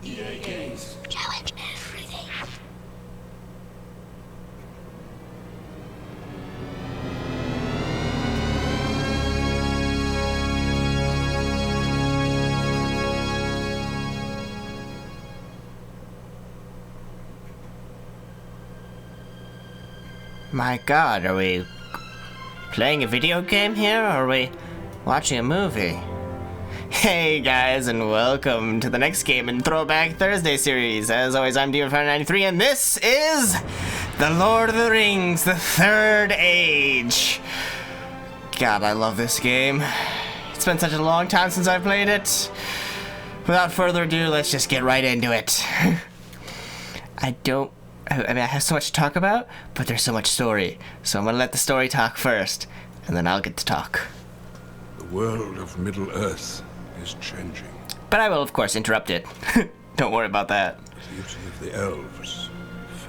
EA Games. Challenge everything. My god, are we playing a video game here, or are we watching a movie? Hey guys, and welcome to the next game in Throwback Thursday Series. As always, I'm Demon593, and this is The Lord of the Rings, the Third Age. God, I love this game. It's been such a long time since I played it. Without further ado, let's just get right into it. I have so much to talk about, but there's so much story. So I'm gonna let the story talk first, and then I'll get to talk. The world of Middle-earth is changing. But I will, of course, interrupt it. Don't worry about that. The beauty of the elves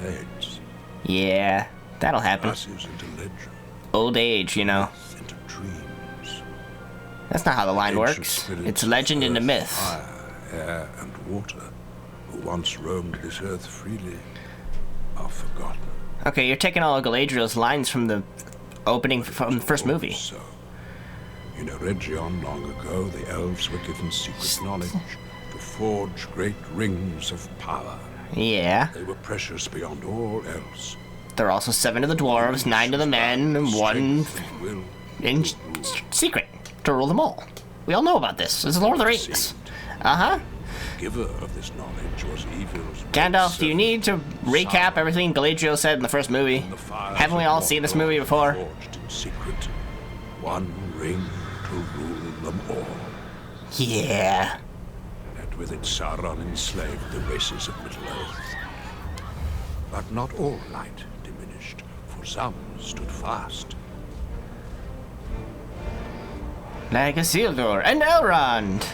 fades. Yeah, that'll happen. Passes into legend. Old age, you know. Into dreams. That's not how the line Ancient works. spirits It's legend of into earth, myth. Fire, air, and water, who once roamed this earth freely, are forgotten. Okay, you're taking all of Galadriel's lines from the opening from the first movie. So, in Eregion long ago, the elves were given secret knowledge to forge great rings of power. Yeah. They were precious beyond all else. There are also 7 to the dwarves, 9 to the men, and 1 Strength and will in to rule. secret to rule them all. We all know about this. This is Lord of the Rings. Uh-huh. Giver of this knowledge was evil's Gandalf, do you need to recap everything Galadriel said in the first movie? Haven't we all seen this movie before? Forged in secret, one ring to rule them all. Yeah. And with it Sauron enslaved the races of Middle-earth. But not all light diminished, for some stood fast. Like Isildur and Elrond.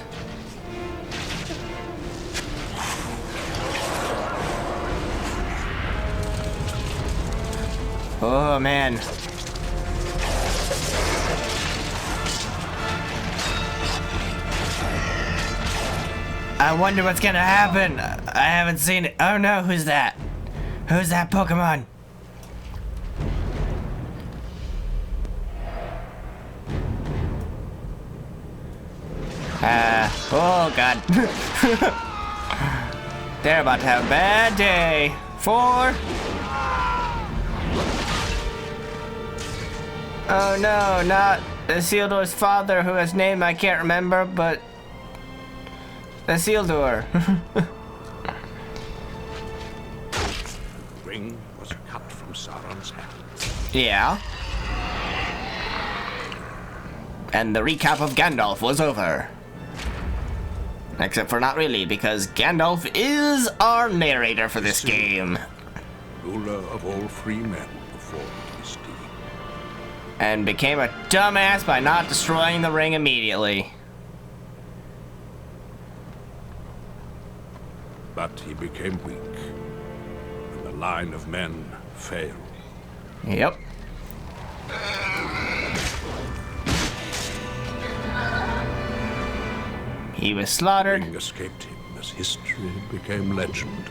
Oh man. I wonder what's gonna happen. I haven't seen it. Oh no, who's that? Who's that Pokemon? Oh god. They're about to have a bad day. 4. Oh no, not Isildur's father, who has name I can't remember, but Isildur. The ring was cut from Sauron's hand. Yeah. And the recap of Gandalf was over. Except for not really, because Gandalf is our narrator for this game. Ruler of all free men before this deed. And became a dumbass by not destroying the ring immediately. But he became weak, and the line of men failed. Yep. He was slaughtered. Ring escaped him as history became legend.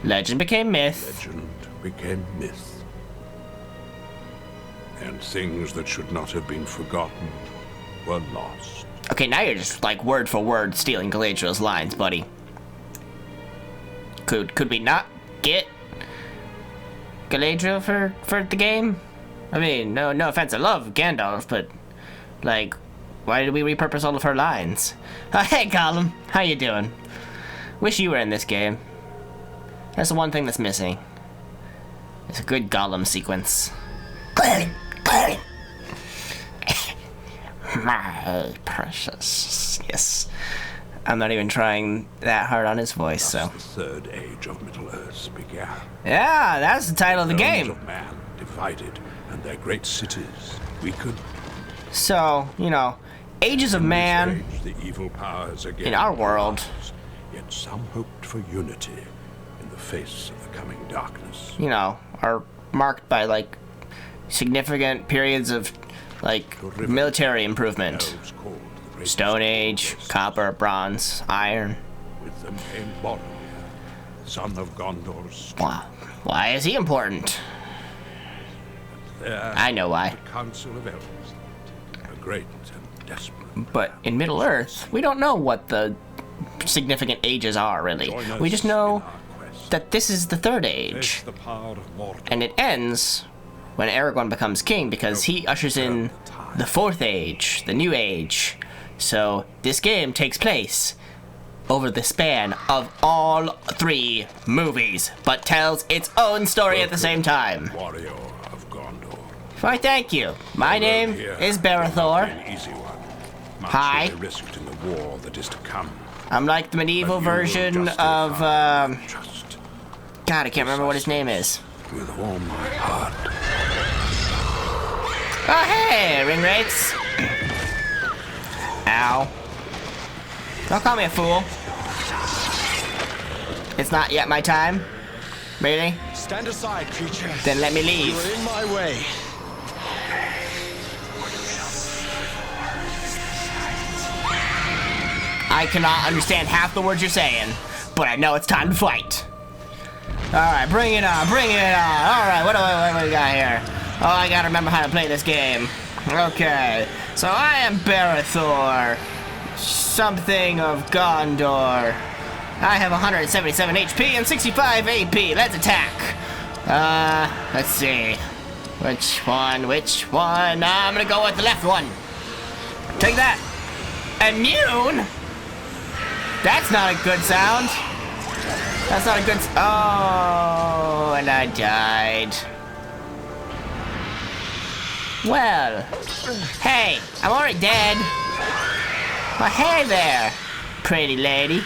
Legend became myth. Legend became myth. And things that should not have been forgotten were lost. Okay, now you're just like word for word stealing Galadriel's lines, buddy. Could we not get Galadriel for the game? I mean, no offense, I love Gandalf, but like, why did we repurpose all of her lines? Hey, Gollum, how you doing? Wish you were in this game. That's the one thing that's missing. It's a good Gollum sequence. My precious. Yes. I'm not even trying that hard on his voice, so. The third age of Middle-earth began. Yeah, that's the title of the Realms game. of man divided, and their great cities weakened. So, you know, ages of man Age, the evil powers again in our world. rise, yet some hoped for unity in the face of the coming darkness. You know, are marked by like significant periods of like military improvement. Elves called the great Stone Age, copper, bronze, iron. With them came Boromir, son of Gondor's. Why is he important? There, I know why. the Council of Elves, a great and desperate. But in Middle-earth, we don't know what the significant ages are, really. We just know that this is the Third Age. The power of Mordor. And it ends when Aragorn becomes king, because he ushers in the Fourth Age, the New Age. So this game takes place over the span of all 3 movies, but tells its own story at the same time. Warrior of Gondor. Why, thank you. My name is Barathor. An easy one. Much Hi. will be risked in the war that is to come. I'm like the medieval But you will version justify of, trust God, I can't remember what his name is. with all my heart. Oh, hey, Ringwraiths. Ow. Don't call me a fool. It's not yet my time. Really? Stand aside, creature. Then let me leave. You are in my way. I cannot understand half the words you're saying, but I know it's time to fight. Alright, bring it on, bring it on. Alright, what do we got here? Oh, I gotta remember how to play this game. Okay, so I am Barathor, something of Gondor. I have 177 HP and 65 AP. Let's attack. Let's see. Which one? I'm gonna go with the left one. Take that. Immune? That's not a good sound. That's not a good oh, and I died. Well, hey, I'm already dead. Well, hey there, pretty lady.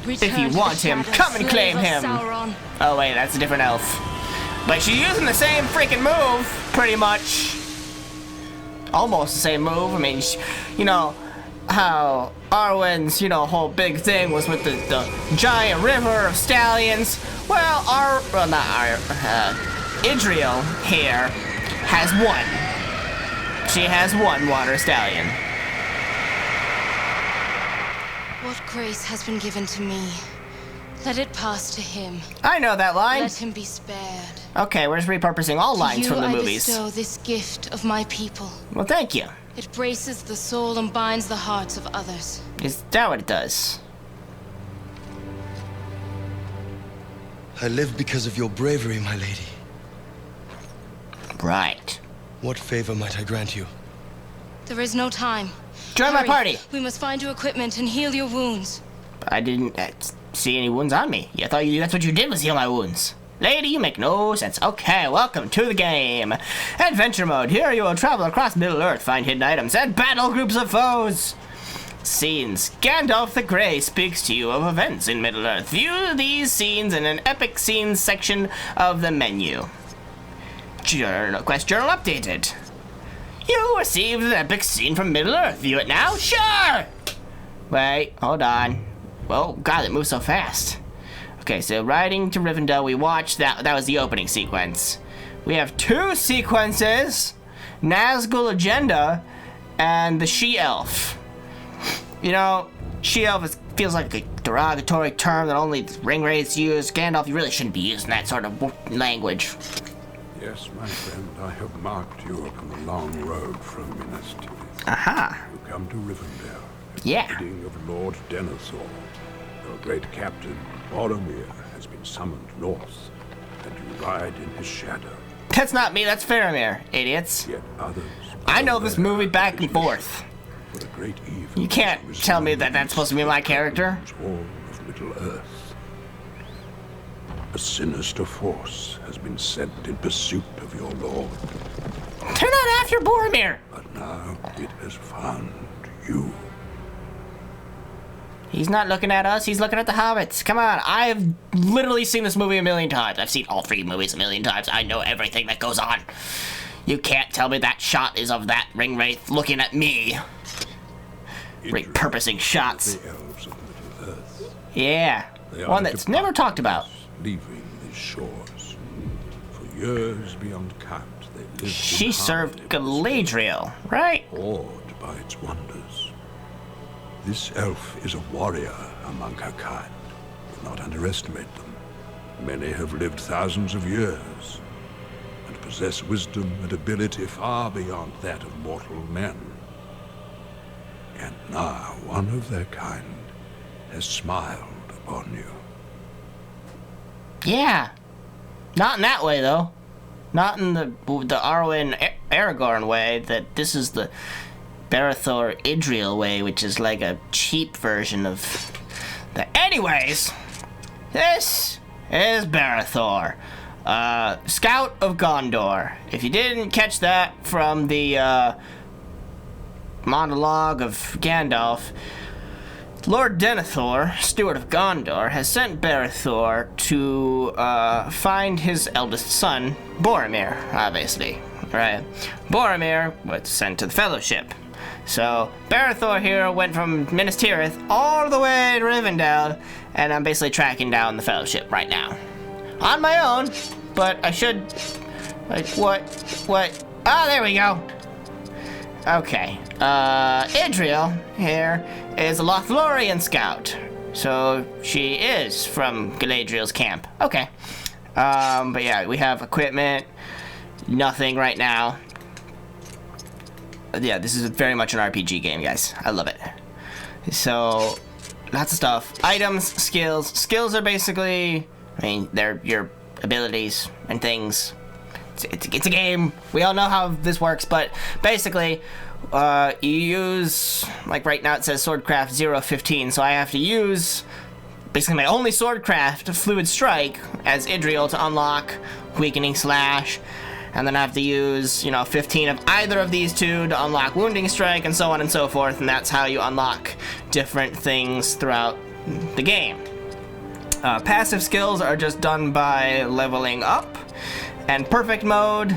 If you want him, come and claim him. Oh wait, that's a different elf. But she's using the same freaking move, pretty much. Almost the same move. I mean, you know, how Arwen's, whole big thing was with the giant river of stallions. Well, Idriel here has one. She has one water stallion. What grace has been given to me, let it pass to him. I know that line. Let him be spared. Okay, we're just repurposing all lines from the movies. To you I bestow this gift of my people. Well, thank you. It braces the soul and binds the hearts of others. Is that what it does? I live because of your bravery, my lady. Right. What favor might I grant you? There is no time. Join my Hurry. party. We must find your equipment and heal your wounds. I didn't see any wounds on me. I thought that's what you did was heal my wounds. Lady, you make no sense. Okay, welcome to the game. Adventure mode. Here you will travel across Middle-earth, find hidden items, and battle groups of foes. Scenes. Gandalf the Grey speaks to you of events in Middle-earth. View these scenes in an epic scenes section of the menu. Quest journal updated. You received an epic scene from Middle-earth. View it now? Sure! Wait, hold on. Whoa, God, it moves so fast. Okay, so riding to Rivendell, we watched that. That was the opening sequence. We have 2 sequences. Nazgul Agenda and the She-Elf. She-Elf feels like a derogatory term that only Ringwraiths use. Gandalf, you really shouldn't be using that sort of language. Yes, my friend, I have marked you upon the long road from Minas Tirith. Aha. You come to Rivendell. Yeah. The bidding of Lord Denethor. Your great captain, Boromir, has been summoned north, and you ride in his shadow. That's not me, that's Faramir, idiots. Yet others... I know this movie back and forth. For a great evil You can't tell me that that's supposed to be my character. All of Middle-earth. A sinister force has been sent in pursuit of your lord. They're not after Boromir. But now it has found you. He's not looking at us, he's looking at the hobbits. Come on, I've literally seen this movie a million times. I've seen all 3 movies a million times. I know everything that goes on. You can't tell me that shot is of that Ringwraith looking at me. Repurposing shots. The elves of Middle-earth. Yeah, one that's never talked about. Leaving these shores. For years beyond count, they lived She in served harmony with Galadriel, right? awed by its wonders. This elf is a warrior among her kind. Do not underestimate them. Many have lived thousands of years and possess wisdom and ability far beyond that of mortal men. And now one of their kind has smiled upon you. Yeah. Not in that way, though. Not in the Arwen Aragorn way, that this is the Berethor Idriel way, which is like a cheap version of the... Anyways, this is Berethor, Scout of Gondor. If you didn't catch that from the monologue of Gandalf, Lord Denethor, Steward of Gondor, has sent Berethor to find his eldest son, Boromir, obviously, right? Boromir was sent to the Fellowship. So, Berethor here went from Minas Tirith all the way to Rivendell, and I'm basically tracking down the Fellowship right now. On my own, but I should... Like, what? Ah, there we go! Okay, Idriel here is a Lothlorien scout. So she is from Galadriel's camp. Okay. But yeah, we have equipment. Nothing right now. Yeah, this is very much an RPG game, guys. I love it. So, lots of stuff. Items, skills. Skills are basically, I mean, they're your abilities and things. It's a game. We all know how this works, but basically, you use, like right now it says Swordcraft 015, so I have to use basically my only Swordcraft, Fluid Strike, as Idriel to unlock Weakening Slash, and then I have to use, 15 of either of these two to unlock Wounding Strike, and so on and so forth, and that's how you unlock different things throughout the game. Passive skills are just done by leveling up. And perfect mode,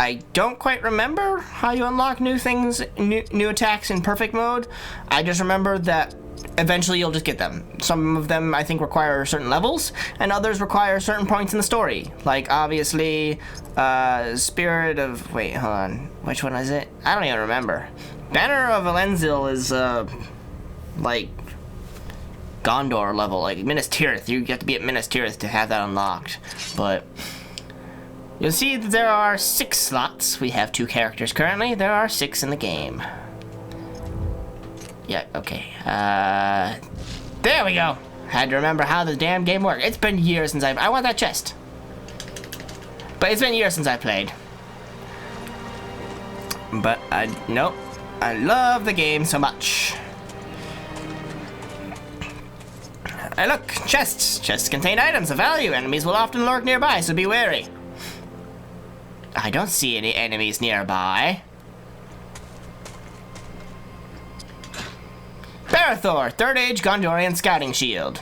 I don't quite remember how you unlock new things, new attacks in perfect mode. I just remember that eventually you'll just get them. Some of them I think require certain levels, and others require certain points in the story. Like obviously, Spirit of, wait, hold on, which one is it? I don't even remember. Banner of Elendil is like Gondor level, like Minas Tirith. You have to be at Minas Tirith to have that unlocked. But you'll see that there are 6 slots. We have 2 characters currently. There are 6 in the game. Yeah, okay. There we go. Had to remember how the damn game worked. It's been years since I want that chest. But it's been years since I played. But nope. I love the game so much. Look, chests. Chests contain items of value. Enemies will often lurk nearby, so be wary. I don't see any enemies nearby. Berethor, 3rd Age Gondorian Scouting Shield.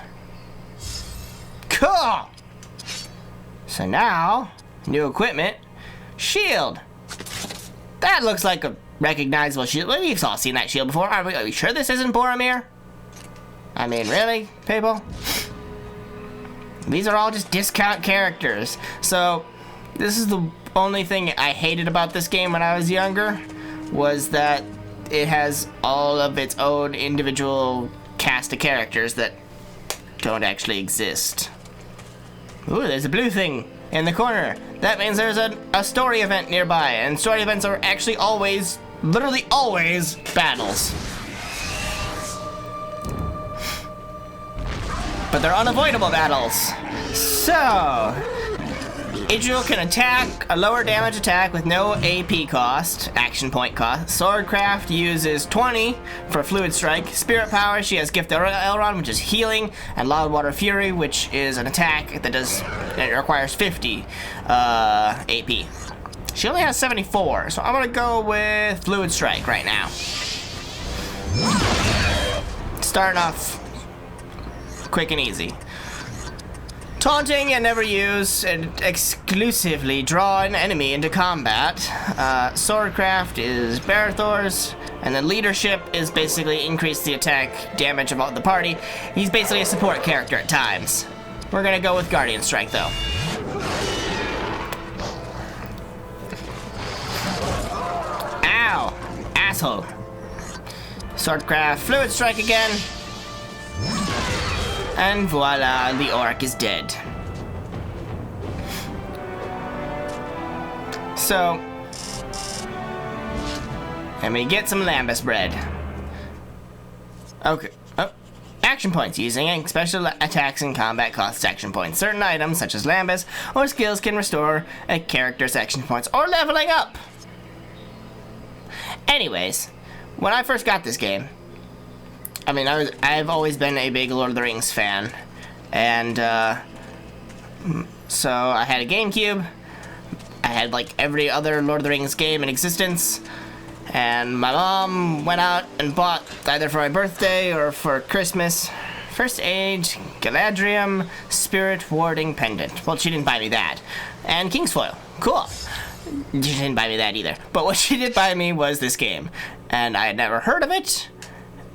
Cool! So now, new equipment. Shield. That looks like a recognizable shield. We've all seen that shield before. Are we sure this isn't Boromir? I mean, really, people? These are all just discount characters. So, this is the only thing I hated about this game when I was younger, was that it has all of its own individual cast of characters that don't actually exist. Ooh, there's a blue thing in the corner. That means there's a story event nearby, and story events are actually always, literally always, battles. But they're unavoidable battles. So, Idriel can attack a lower damage attack with no AP cost, action point cost. Swordcraft uses 20 for Fluid Strike. Spirit Power, she has Gift of Elrond, which is healing, and Loud Water Fury, which is an attack that requires 50 AP. She only has 74, so I'm gonna go with Fluid Strike right now. Starting off quick and easy. Taunting and never use, and exclusively draw an enemy into combat. Swordcraft is Berethor's, and then Leadership is basically increase the attack damage of the party. He's basically a support character at times. We're gonna go with Guardian Strike though. Ow! asshole. Swordcraft, Fluid Strike again. And voila, the orc is dead. So, let me get some lambus bread. Okay. Oh, action points. Using special attacks in combat costs action points. Certain items, such as lambus or skills, can restore a character's action points or leveling up. Anyways, when I first got this game, I mean, I've always been a big Lord of the Rings fan, and so I had a GameCube. I had like every other Lord of the Rings game in existence, and my mom went out and bought, either for my birthday or for Christmas, First Age Galadriel Spirit Warding Pendant. Well, she didn't buy me that. And Kingsfoil. Cool. She didn't buy me that either. But what she did buy me was this game. And I had never heard of it,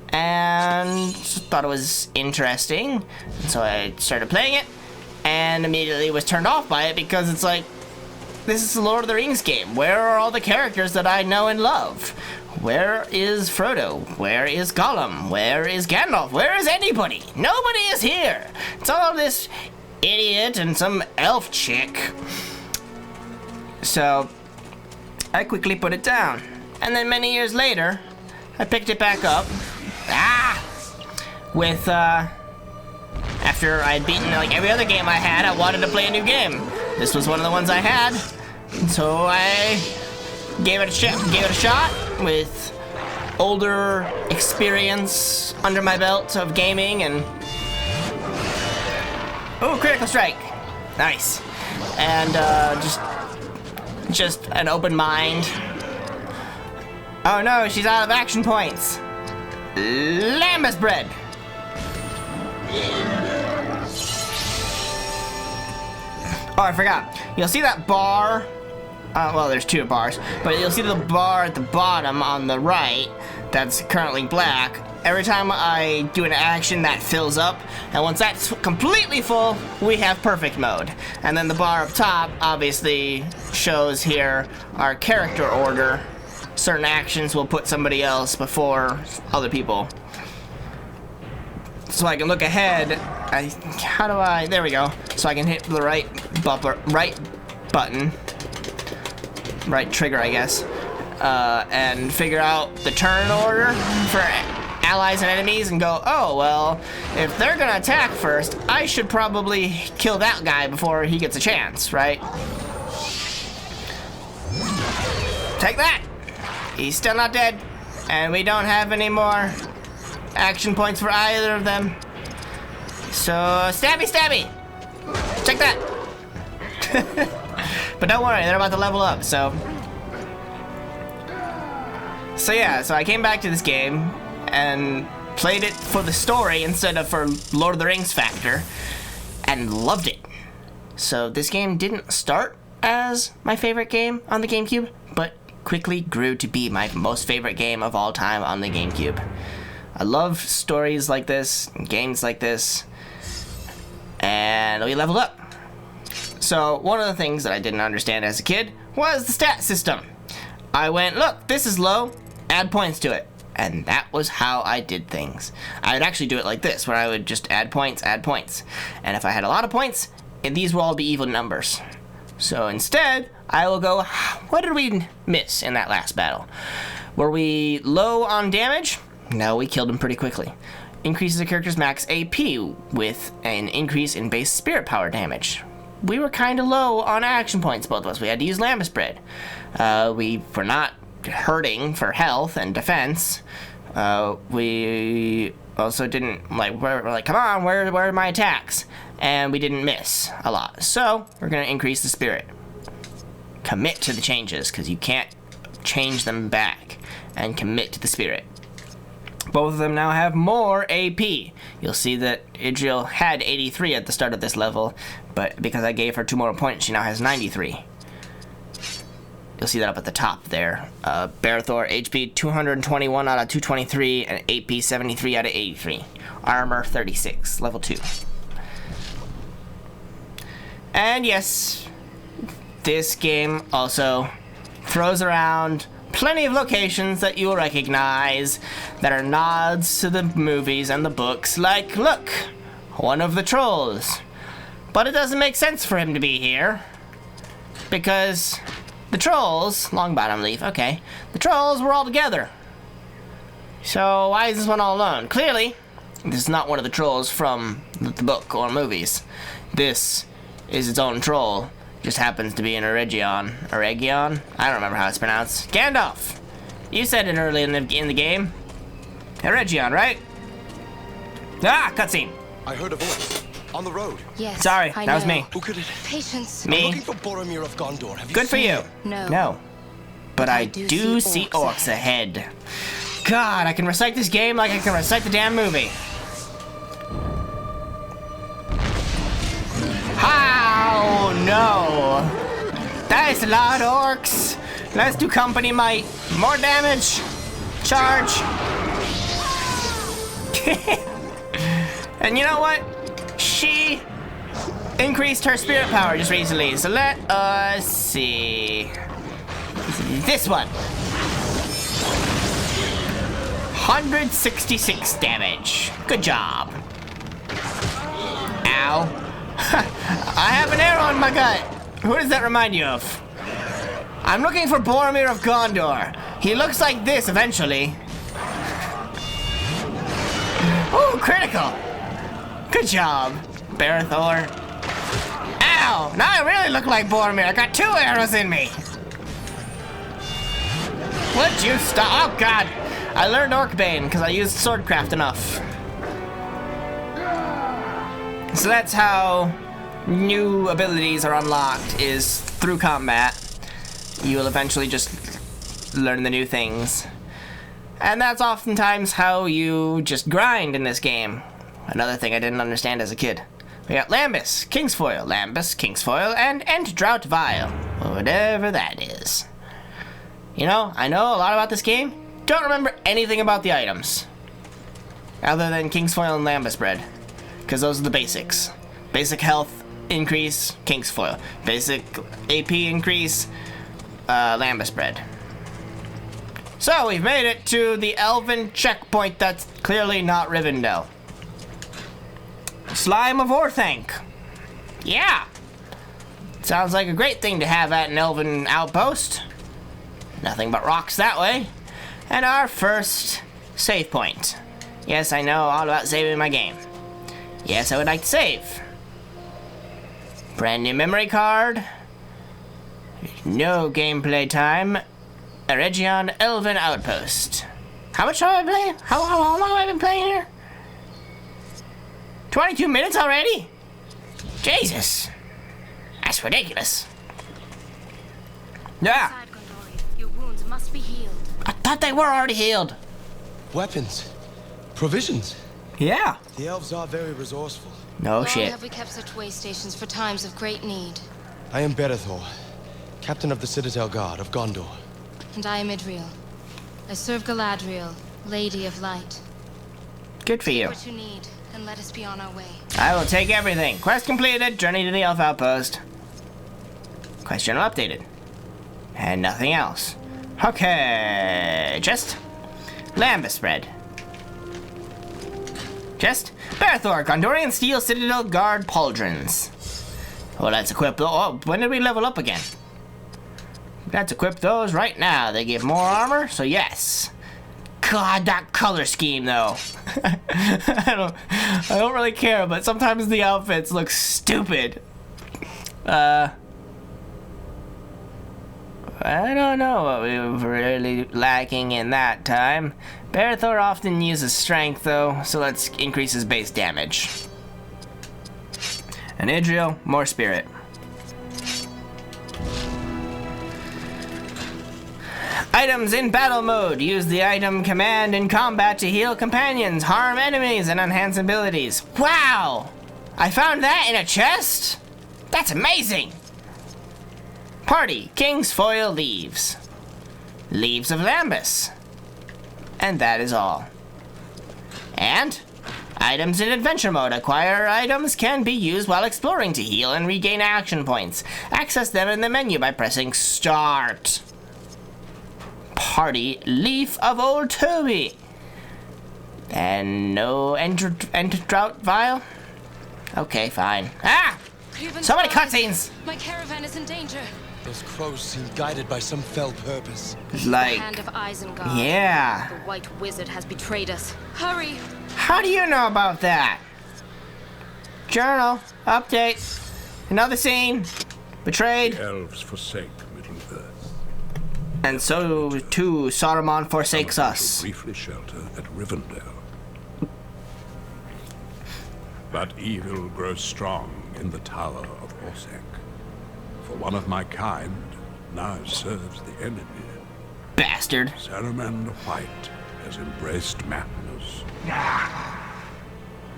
and thought it was interesting. And so I started playing it, and immediately was turned off by it because it's like, this is a Lord of the Rings game. Where are all the characters that I know and love? Where is Frodo? Where is Gollum? Where is Gandalf? Where is anybody? Nobody is here. It's all this idiot and some elf chick. So I quickly put it down. And then many years later, I picked it back up. With, after I had beaten like every other game I had, I wanted to play a new game. This was one of the ones I had, so I gave it a shot with older experience under my belt of gaming, and oh, critical strike, nice, and just an open mind. Oh no, she's out of action points. Lambus bread. Oh, I forgot. You'll see that bar. Well, there's two bars, but you'll see the bar at the bottom on the right that's currently black. Every time I do an action, that fills up, and once that's completely full, we have perfect mode. And then the bar up top obviously shows here our character order. Certain actions will put somebody else before other people. So I can look ahead. There we go. So I can hit the right button, right trigger, I guess, and figure out the turn order for allies and enemies and go, oh, well, if they're gonna attack first, I should probably kill that guy before he gets a chance, right? Take that! He's still not dead, and we don't have any more action points for either of them. So, stabby, stabby! Check that! But don't worry, they're about to level up, so yeah, so I came back to this game and played it for the story instead of for Lord of the Rings factor, and loved it. So this game didn't start as my favorite game on the GameCube, but quickly grew to be my most favorite game of all time on the GameCube. I love stories like this, games like this, and we leveled up. So one of the things that I didn't understand as a kid was the stat system. I went, look, this is low, add points to it. And that was how I did things. I would actually do it like this, where I would just add points. And if I had a lot of points, these will all be even numbers. So instead, I will go, what did we miss in that last battle? Were we low on damage? No, we killed him pretty quickly. Increases a character's max AP with an increase in base spirit power damage. We were kind of low on action points, both of us. We had to use Lambus bread. We were not hurting for health and defense. We also didn't, we're like, come on, where are my attacks? And we didn't miss a lot. So, we're going to increase the spirit. Commit to the changes, because you can't change them back. And commit to the spirit. Both of them now have more AP. You'll see that Eregion had 83 at the start of this level, but because I gave her 2 more points, she now has 93. You'll see that up at the top there. Thor, HP 221 out of 223, and AP 73 out of 83. Armor 36, level 2. And yes, this game also throws around plenty of locations that you'll recognize that are nods to the movies and the books, like, look, one of the trolls. But it doesn't make sense for him to be here, because the trolls, long bottom leaf, okay, the trolls were all together. So why is this one all alone? Clearly, this is not one of the trolls from the book or movies. This is its own troll. Just happens to be an Eregion. Eregion? I don't remember how it's pronounced. Gandalf! You said it early in the game. Eregion, right? Ah, cutscene. I heard a voice. On the road. Yes. Sorry, I that was know. me. Who could it? Patience. I'm Me? looking for Boromir of Gondor. Have you Good for seen you. him? No. No. But I do do see see orcs ahead. God, I can recite this game like I can recite the damn movie. Oh no! That's a lot of orcs. Let's do company might. More damage. Charge. And you know what? She increased her spirit power just recently. So let us see. This one. 166 damage. Good job. Ow. I have an arrow in my gut. Who does that remind you of? I'm looking for Boromir of Gondor. He looks like this eventually. Ooh, critical. Good job, Thor. Ow! Now I really look like Boromir. I got 2 arrows in me. Would you stop? Oh, God. I learned Orcbane because I used Swordcraft enough. So that's how new abilities are unlocked, is through combat. You will eventually just learn the new things. And that's oftentimes how you just grind in this game. Another thing I didn't understand as a kid. We got Lambus, Kingsfoil, and Entdrought Vial. Whatever that is. You know, I know a lot about this game. Don't remember anything about the items. Other than Kingsfoil and Lambus bread. Because those are the basics. Basic health increase, Kingsfoil. Basic AP increase, Lambus bread. So we've made it to the Elven checkpoint that's clearly not Rivendell. Slime of Orthanc. Yeah. Sounds like a great thing to have at an Elven outpost. Nothing but rocks that way. And our first save point. Yes, I know all about saving my game. Yes, I would like to save. Brand new memory card. No gameplay time. Eregion Elven Outpost. How much have I been playing? How long have I been playing here? 22 minutes already? Jesus. That's ridiculous. Yeah. Your wounds must be healed. I thought they were already healed. Weapons. Provisions. Yeah. The elves are very resourceful. No Long shit. have we kept such way stations for times of great need. I am Thor, captain of the Citadel Guard of Gondor. And I am Idriel. I serve Galadriel, Lady of Light. Good for you. What you need, and let us be on our way. I will take everything. Quest completed. Journey to the Elf Outpost. Quest journal updated. And nothing else. Okay. Just Lambus bread. Just Thor, Gondorian Steel Citadel Guard Pauldrons. Oh, let's equip those. Oh, when did we level up again? Let's equip those right now. They give more armor, so yes. God, that color scheme though. I don't really care, but sometimes the outfits look stupid. I don't know what we were really lacking in that time. Thor often uses strength though, so let's increase his base damage. And Idriel, more spirit. Items in battle mode. Use the item command in combat to heal companions, harm enemies, and enhance abilities. Wow! I found that in a chest? That's amazing! Party, Kingsfoil Leaves. Leaves of Lambus. And that is all. And items in adventure mode. Acquire items can be used while exploring to heal and regain action points. Access them in the menu by pressing start. hardy leaf of old Toby. And no drought vial? Okay, fine. Ah! Reuben's So many spies. cutscenes! My caravan is in danger. Those crows seem guided by some fell purpose. Like, The hand of Isengard. yeah. The White Wizard has betrayed us. Hurry! How do you know about that? Journal, update, another scene, betrayed, The elves forsake Middle-earth. and so too Saruman forsakes Some of them us. shall briefly shelter at Rivendell. But evil grows strong in the Tower of Orcsec. For one of my kind now serves the enemy. Bastard. Saruman the White has embraced madness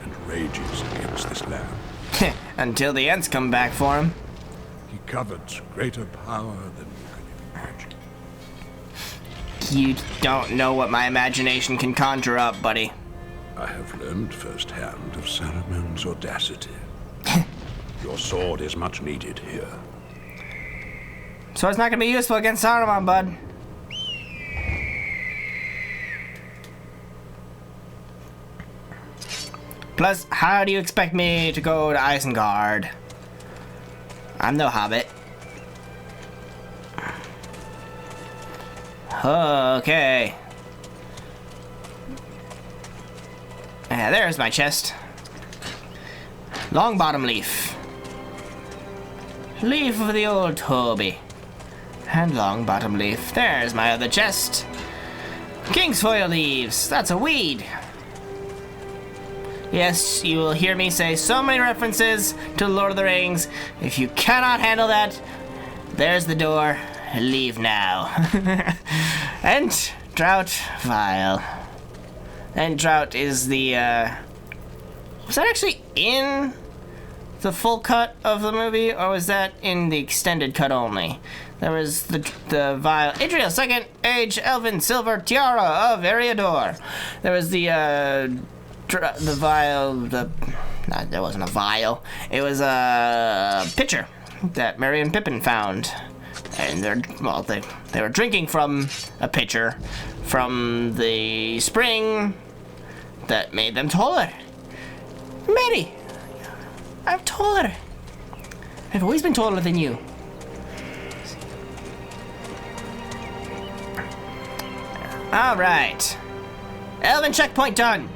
and rages against this land. Until the Ents come back for him. He covets greater power than you can imagine. You don't know what my imagination can conjure up, buddy. I have learned firsthand of Saruman's audacity. Your sword is much needed here. So it's not gonna be useful against Saruman, bud. Plus, how do you expect me to go to Isengard? I'm no hobbit. Okay. Yeah, there's my chest. Long bottom leaf. Leaf of the old Toby. And long bottom leaf. There's my other chest. Kingsfoil leaves. That's a weed. Yes, you will hear me say so many references to Lord of the Rings. If you cannot handle that, there's the door. Leave now. And drought vial. And drought is the, was that actually in the full cut of the movie, or was that in the extended cut only? There was the vial. Adriel, second age elven silver tiara of Eregion. There was the vial, no, there wasn't a vial. It was a pitcher that Merry and Pippin found. And they were drinking from a pitcher from the spring that made them taller. Mary, I'm taller. I've always been taller than you. All right. Elven checkpoint done.